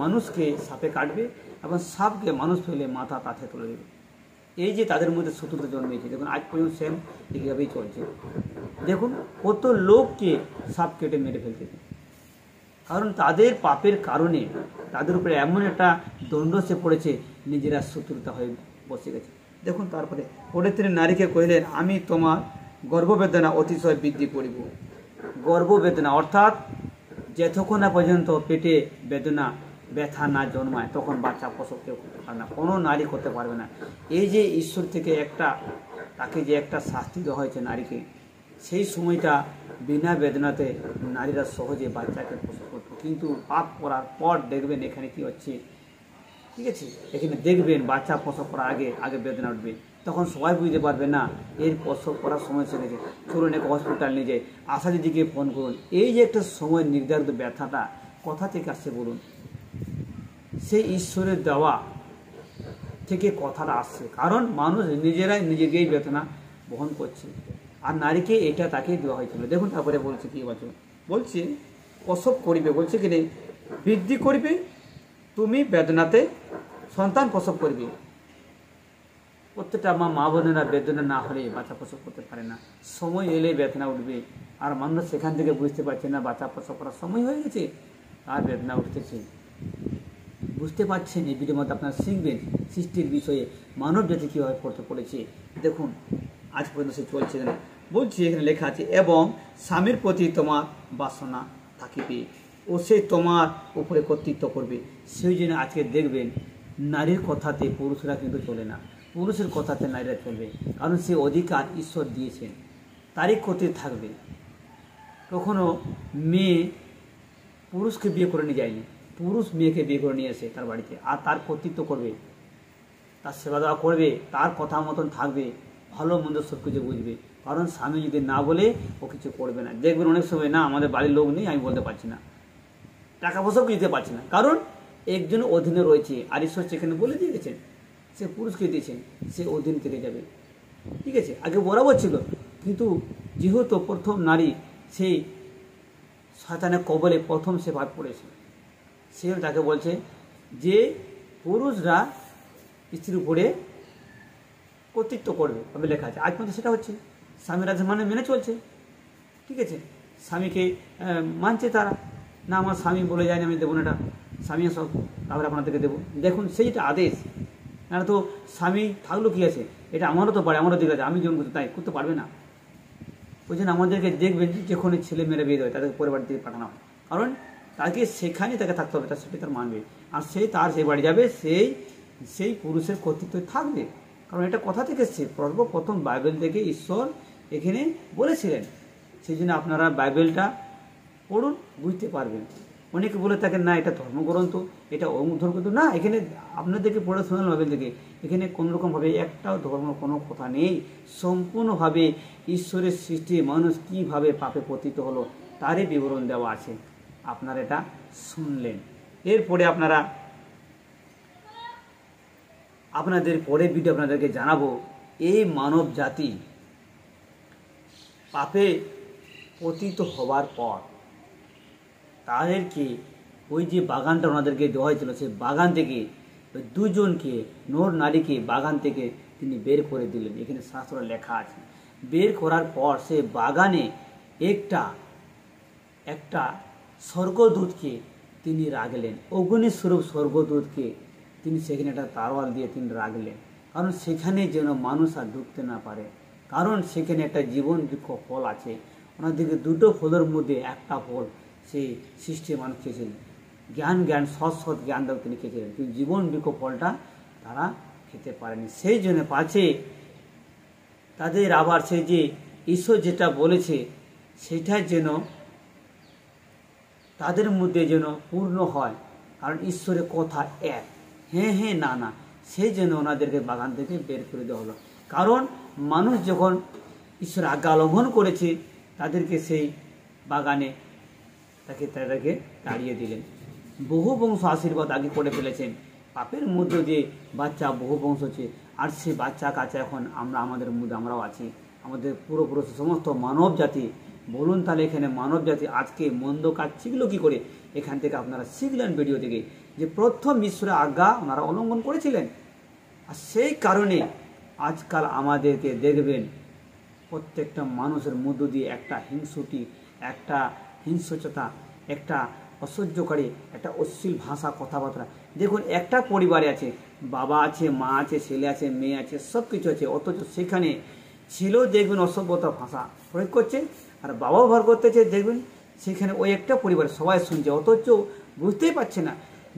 S1: মানুষকে সাপে কাটবে এবং সাপকে মানুষ ফেলে মাথা তাতে তুলে দেবে। এই যে তাদের মধ্যে শত্রুতা জন্মেছে, দেখুন আজ পর্যন্ত সেম এইভাবেই চলছে। দেখুন কত লোককে সাপ কেটে মেরে ফেলতেছে, কারণ তাদের পাপের কারণে তাদের উপরে এমন একটা দণ্ড সে পড়েছে, নিজেরা শত্রুতা হয়ে বসে গেছে। দেখুন তারপরে পরে তিনি নারীকে কহিলেন, আমি তোমার গর্ভবেদনা অতিশয় বৃদ্ধি করিব। গর্ভবেদনা অর্থাৎ যতক্ষণ না পর্যন্ত পেটে ব্যথা না জন্মায় তখন বাচ্চা প্রসব কেউ করতে পারে না, কোনো নারী করতে পারবে না। এই যে ঈশ্বর থেকে তাকে যে একটা শাস্তি দেওয়া হয়েছে নারীকে, সেই সময়টা বিনা বেদনাতে নারীরা সহজে বাচ্চাকে প্রসব করত। কিন্তু পাপ করার পর দেখবেন এখানে কি হচ্ছে, ঠিক আছে, এখানে দেখবেন বাচ্চা প্রসব করার আগে বেদনা উঠবে, তখন সবাই বুঝতে পারবে না এর প্রসব করার সময় চলে গেছে, চলুন এক হসপিটাল নিয়ে যায়, আশা দিদিকে ফোন করুন। এই যে একটা সময় নির্ধারিত ব্যথাটা কোথা থেকে আসছে বলুন? সেই ঈশ্বরের দেওয়া থেকে কথাটা আসছে, কারণ মানুষ নিজেরাই নিজেকেই বেদনা বহন করছে, আর নারীকে এটা তাকে দেওয়া হয়েছিল। দেখুন তারপরে বলছে কি বলছে প্রসব করিবে, বলছে কি বৃদ্ধি করিবে, তুমি বেদনাতে সন্তান প্রসব করবে। প্রত্যেকটা মা বোনেরা বেদনা না হলে বাচ্চা প্রসব করতে পারে না, সময় এলে বেদনা উঠবে। আর মানুষ সেখান থেকে বুঝতে পারছে না বাচ্চা প্রসব করার সময় হয়ে গেছে, আর বেদনা উঠতেছে, বুঝতে পারছেন। এই ভিডিওর মধ্যে আপনারা শিখবেন সৃষ্টির বিষয়ে মানব জাতি কীভাবে পড়তে পড়েছে। দেখুন আজ পর্যন্ত সে চলছে না, বলছি এখানে লেখা আছে, এবং স্বামীর প্রতি তোমার বাসনা থাকিবে ও সে তোমার উপরে কর্তৃত্ব করবে। সেই জন্য আজকে দেখবেন নারীর কথাতে পুরুষরা কিন্তু চলে না, পুরুষের কথাতে নারীরা চলবে, কারণ সে অধিকার ঈশ্বর দিয়েছেন, তারই কর্তৃত্ব থাকবে। কখনো মেয়ে পুরুষকে বিয়ে করে নিয়ে যায়নি, পুরুষ মেয়েকে বিয়ে করে নিয়ে এসে তার বাড়িতে, আর তার কর্তৃত্ব করবে, তার সেবা দেওয়া করবে, তার কথা মতন থাকবে, ভালো মন্দ সব কিছু বুঝবে। কারণ স্বামী যদি না বলে ও কিছু করবে না। দেখবেন অনেক সময় না আমাদের বাড়ির লোক নেই, আমি বলতে পারছি না, টাকা পয়সাও দিতে পারছি না, কারণ একজন অধীনে রয়েছে, আর ঈশ্বর সেখানে বলে দিয়ে গেছেন, সে পুরুষকে দিয়েছেন, সে অধীন থেকে যাবে। ঠিক আছে, আগে বরাবর ছিল, কিন্তু যেহেতু প্রথম নারী সেই শয়তানের কবলে প্রথম সে ভাগ পড়েছে, সে তাকে বলছে যে পুরুষরা স্ত্রীর উপরে কর্তৃত্ব করবে, তবে লেখা আছে। আজ পর্যন্ত সেটা হচ্ছে, স্বামীরা মানে মেনে চলছে, ঠিক আছে, স্বামীকে মানছে তারা, না আমার স্বামী বলে যায়নি আমি দেবো না, এটা স্বামী সব তারপরে আপনাদেরকে দেবো। দেখুন সেইটা আদেশ, না তো স্বামী থাকলো কি আছে, এটা আমারও তো পারে, আমারও দিকে আছে, আমি যেমন করতে তাই করতে পারবে না। ওই জন্য আমাদেরকে দেখবেন যখন ছেলে মেয়েরা বিয়ে হয় তাদেরকে পরিবার থেকে পাঠানো হয়, কারণ তাকে সেখানে তাকে থাকতে হবে, তার সেটি তার মানবে, আর সেই বাড়ি যাবে, সেই পুরুষের কর্তৃত্ব থাকবে। কারণ এটা কথা থেকে এসছে, সর্বপ্রথম বাইবেল থেকে ঈশ্বর এখানে বলেছিলেন। সেই জন্য আপনারা বাইবেলটা পড়ুন, বুঝতে পারবেন। অনেকে বলে থাকেন না এটা ধর্মগ্রন্থ, এটা অমুক ধর্মগ্রন্থ, না, এখানে আপনাদেরকে পড়ে শোনাল বাইবেল থেকে, এখানে কোনোরকমভাবে একটাও ধর্ম কোনো কথা নেই, সম্পূর্ণভাবে ঈশ্বরের সৃষ্টি মানুষ কীভাবে পাপে পতিত হলো তারই বিবরণ দেওয়া আছে। আপনারা এটা শুনলেন, এরপরে আপনাদের পরের ভিডিও আপনাদেরকে জানাবো এই মানব জাতি পাপে পতিত হওয়ার পর তাদেরকে ওই যে বাগানটা ওনাদেরকে দেওয়া হয়েছিল, সেই বাগান থেকে ওই দুজনকে নর নারীকে বাগান থেকে তিনি বের করে দিলেন। এখানে শাস্ত্রে লেখা আছে, বের করার পর সে বাগানে একটা স্বর্গদূতকে তিনি রাখলেন, অগ্নিস্বরূপ স্বর্গদূতকে তিনি সেখানে একটা তারওয়াল দিয়ে তিনি রাখলেন, কারণ সেখানে যেন মানুষ আর ঢুকতে না পারে, কারণ সেখানে একটা জীবন বৃক্ষ ফল আছে। ওনাদেরকে দুটো ফলের মধ্যে একটা ফল সেই সৃষ্টি মানুষ খেয়েছিলেন, জ্ঞান সৎ জ্ঞানটাও তিনি খেয়েছিলেন, কিন্তু জীবন বৃক্ষ ফলটা তারা খেতে পারেনি। সেই জন্য পাছে তাদের আবার সেই যে ঈশ্বর যেটা বলেছে সেটা যেন তাদের মধ্যে যেন পূর্ণ হয়, কারণ ঈশ্বরের কথা এক, হ্যাঁ না, সেই জন্য ওনাদেরকে বাগান থেকে বের করে দেওয়া হলো। কারণ মানুষ যখন ঈশ্বর আজ্ঞা লঙ্ঘন করেছে তাদেরকে সেই বাগানে তাদেরকে তাড়িয়ে দিলেন। বহু বংশ আশীর্বাদ আগে করে ফেলেছেন, পাপের মধ্যে যে বাচ্চা বহু বংশ হচ্ছে, আর সেই বাচ্চা কাছে এখন আমাদের মধ্যে আমরাও আছি, আমাদের পূর্বপুরুষ সমস্ত মানব জাতি। বলুন তাহলে এখানে মানব জাতি আজকে মন্দ কাজ শিখলো কি করে? এখান থেকে আপনারা শিখলেন ভিডিও থেকে যে প্রথম ঈশ্বরের আজ্ঞা ওনারা উল্লঙ্ঘন করেছিলেন, আর সেই কারণে আজকাল আমাদেরকে দেখবেন প্রত্যেকটা মানুষের মধ্য দিয়ে একটা হিংসুটি, একটা হিংস্রতা, একটা অসহ্যকারী, একটা অশ্লীল ভাষা কথাবার্তা। দেখুন একটা পরিবারে আছে, বাবা আছে, মা আছে, ছেলে আছে, মেয়ে আছে, সব কিছু আছে, অথচ সেখানে ছেলেও দেখবেন অসভ্যতা ভাষা প্রয়োগ করছে, আর বাবাও ভর করতেছে, দেখবেন সেখানে ওই একটা পরিবার সবাই শুনছে, অথচ বুঝতেই পারছে না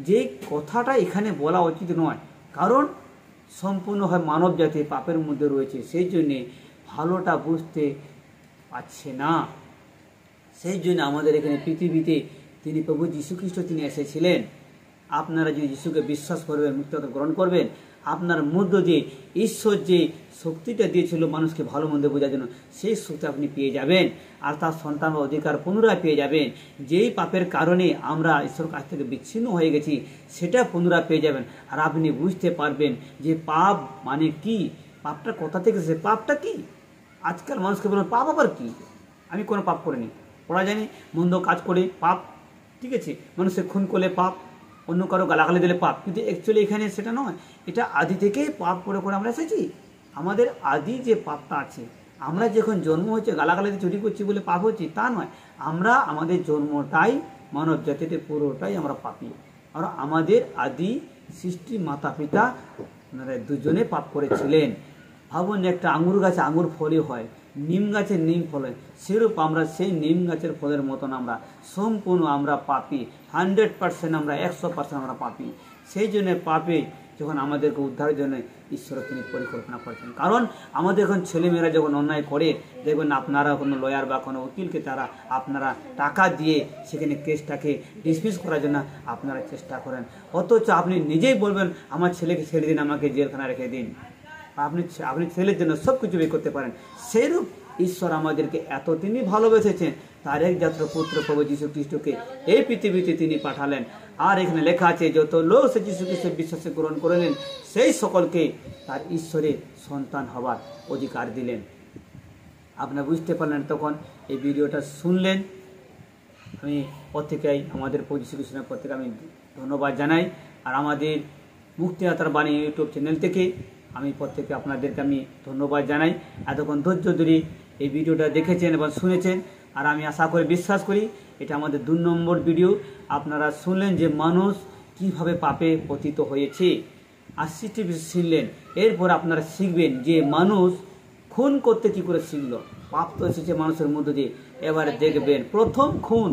S1: যে কথাটা এখানে বলা উচিত নয়, কারণ সম্পূর্ণ হয় মানব জাতি পাপের মধ্যে রয়েছে, সেই জন্যে ভালোটা বুঝতে পারছে না। সেই জন্য আমাদের এখানে পৃথিবীতে তিনি প্রভু যীশুখ্রিস্ট তিনি এসেছিলেন। আপনারা যদি যীশুকে বিশ্বাস করবেন, মুক্তিদাতা গ্রহণ করবেন, আপনার মধ্য দিয়ে ঈশ্বর যে শক্তিটা দিয়েছিল মানুষকে ভালো মন্দ বোঝার জন্য, সেই শক্তি আপনি পেয়ে যাবেন, আর তার সন্তান অধিকার পুনরায় পেয়ে যাবেন। যেই পাপের কারণে আমরা ঈশ্বরের কাছ থেকে বিচ্ছিন্ন হয়ে গেছি সেটা পুনরায় পেয়ে যাবেন, আর আপনি বুঝতে পারবেন যে পাপ মানে কি, পাপটা কোথা থেকে এসেছে, পাপটা কি। আজকাল মানুষকে বলুন পাপ আবার কি, আমি কোনো পাপ করিনি, পড়া যায়নি, মন্দ কাজ করে পাপ, ঠিক আছে, মানুষের খুন করলে পাপ, অন্য কারো গালাগালি দিলে পাপ, কিন্তু অ্যাকচুয়ালি এখানে সেটা নয়, এটা আদি থেকেই পাপ করে আমরা এসেছি। আমাদের আদি যে পাপটা আছে, আমরা যখন জন্ম হচ্ছে গালাগালিতে চুরি করছি বলে পাপ হচ্ছে তা নয়, আমরা আমাদের জন্মটাই মানব জাতিতে পুরোটাই আমরা পাপী, আর আমাদের আদি সৃষ্টি মাতা পিতা ওনারা দুজনে পাপ করেছিলেন। ভাবুন একটা আঙুর গাছে আঙুর ফলই হয়, নিম গাছে নিম ফল হয়, সেরূপ আমরা সেই নিম গাছের ফলের মতন আমরা সম্পূর্ণ আমরা পাপী, 100% আমরা 100% আমরা পাপী। সেই জন্য পাপে যখন আমাদেরকে উদ্ধারের জন্য ঈশ্বর তিনি পরিকল্পনা করেছেন, কারণ আমাদের এখন ছেলেমেয়েরা যখন অন্যায় করে, দেখবেন আপনারা কোনো লয়ার বা কোনো উকিলকে তারা আপনারা টাকা দিয়ে সেখানে কেসটাকে ডিসমিস করার জন্য আপনারা চেষ্টা করেন, অথচ আপনি নিজেই বলবেন আমার ছেলেকে ছেড়ে দিন, আমাকে জেলখানা রেখে দিন, আপনি ছেলের জন্য সব কিছু বের করতে পারেন। সেইরূপ ঈশ্বর আমাদেরকে এত তিনি ভালোবেসেছেন, তার একমাত্র পুত্র প্রভু যীশু খ্রিস্টকে এই পৃথিবীতে তিনি পাঠালেন। আর এখানে লেখা আছে যত লোক সে যীশু খ্রিস্টের বিশ্বাসে গ্রহণ করলেন সেই সকলকে তার ঈশ্বরের সন্তান হবার অধিকার দিলেন। আপনারা বুঝতে পারলেন তখন এই ভিডিওটা শুনলেন। আমি প্রত্যেকেই আমাদের প্রভু যীশু খ্রিস্টের প্রত্যেকে আমি ধন্যবাদ জানাই, আর আমাদের মুক্তিদাতার বাণী ইউটিউব চ্যানেল থেকে আমি প্রত্যেকে আপনাদেরকে আমি ধন্যবাদ জানাই। এতক্ষণ ধৈর্য ধরে এই ভিডিওটা দেখেছেন এবং শুনেছেন, আর আমি আশা করি বিশ্বাস করি এটা আমাদের 2 নম্বর ভিডিও। আপনারা শুনলেন যে মানুষ কিভাবে পাপে পতিত হয়েছে, আর সিটি শিখলেন। এরপর আপনারা শিখবেন যে মানুষ খুন করতে কি করে শিখলো, পাপ তো এসেছে মানুষের মধ্যে দিয়ে। এবারে দেখবেন প্রথম খুন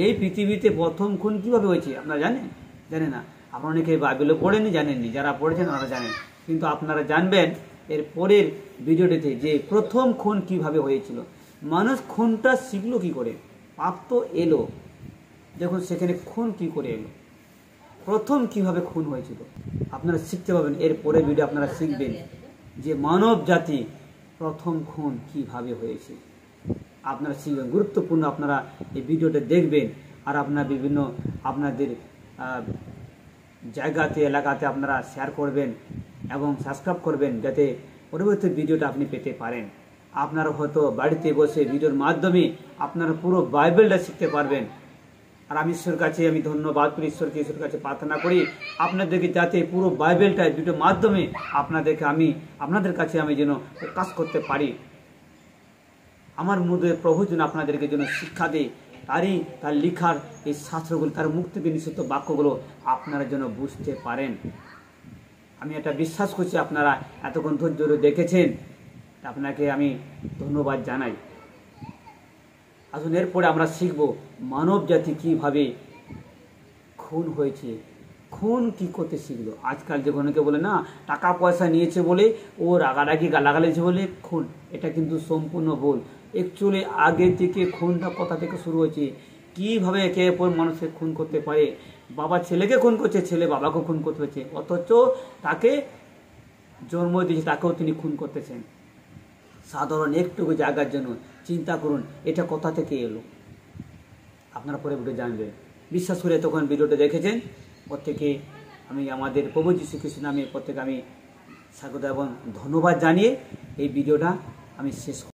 S1: এই পৃথিবীতে, প্রথম খুন কিভাবে হয়েছে আপনারা জানেন না। আপনারা অনেকে বাইবেলে পড়েনি, জানেননি, যারা পড়েছেন তারা জানেন, কিন্তু আপনারা জানবেন এর পরের ভিডিওটিতে যে প্রথম খুন কিভাবে হয়েছিল। মানুষ খুনটা শিখলো কি করে, পাপ তো এলো, দেখুন সেখানে খুন কি করে এলো, প্রথম কিভাবে খুন হয়েছিল আপনারা শিখতে পাবেন। এর পরের ভিডিও আপনারা শিখবেন যে মানব জাতি প্রথম খুন কিভাবে হয়েছে, আপনারা শিখবেন। গুরুত্বপূর্ণ আপনারা এই ভিডিওটা দেখবেন, আর আপনারা বিভিন্ন আপনাদের জায়গাতে এলাকাতে আপনারা শেয়ার করবেন এবং সাবস্ক্রাইব করবেন, যাতে পরবর্তী ভিডিওটা আপনি পেতে পারেন। আপনারা হয়তো বাড়িতে বসে ভিডিওর মাধ্যমে আপনারা পুরো বাইবেলটা শিখতে পারবেন। আর আমি ঈশ্বরের কাছে আমি ধন্যবাদ করি, ঈশ্বরের কাছে প্রার্থনা করি আপনাদেরকে যাতে পুরো বাইবেলটা ভিডিওর মাধ্যমে আপনাদের কাছে আমি যেন প্রকাশ করতে পারি। আমার মধ্যে প্রভু যেন আপনাদেরকে যেন শিক্ষা দেয়, তার লেখার এই শাস্ত্রগুলো, তার মুখ থেকে নিঃসৃত বাক্যগুলো আপনারা যেন বুঝতে পারেন। আমি এটা বিশ্বাস করছি আপনারা এতক্ষণ ধৈর্য ধরে দেখেছেন, আপনাকে আমি ধন্যবাদ জানাই। আসুন এরপরে আমরা শিখব মানব জাতি কীভাবে খুন হয়েছে, খুন কি করতে শিখলো। আজকাল যে অনেকে বলে না টাকা পয়সা নিয়েছে বলে ও রাগারাগি গালাগালিছে বলে খুন, এটা কিন্তু সম্পূর্ণ ভুল। অ্যাকচুয়ালি আগে থেকে খুনটা কোথা থেকে শুরু হয়েছে, কীভাবে একে অপর মানুষকে খুন করতে পারে। বাবা ছেলেকে খুন করছে, ছেলে বাবাকে খুন করতে হচ্ছে, অথচ তাকে জন্ম দিয়েছে তাকেও তিনি খুন করতেছেন। সাধারণ একটুকু জায়গার জন্য চিন্তা করুন এটা কোথা থেকে এলো। আপনারা পরে ভিডিও জানবেন। বিশ্বাস করে তখন ভিডিওটা দেখেছেন, প্রত্যেকে আমি আমাদের প্রভু যীশু খ্রিস্ট নামে প্রত্যেকে আমি স্বাগত এবং ধন্যবাদ জানিয়ে এই ভিডিওটা আমি শেষ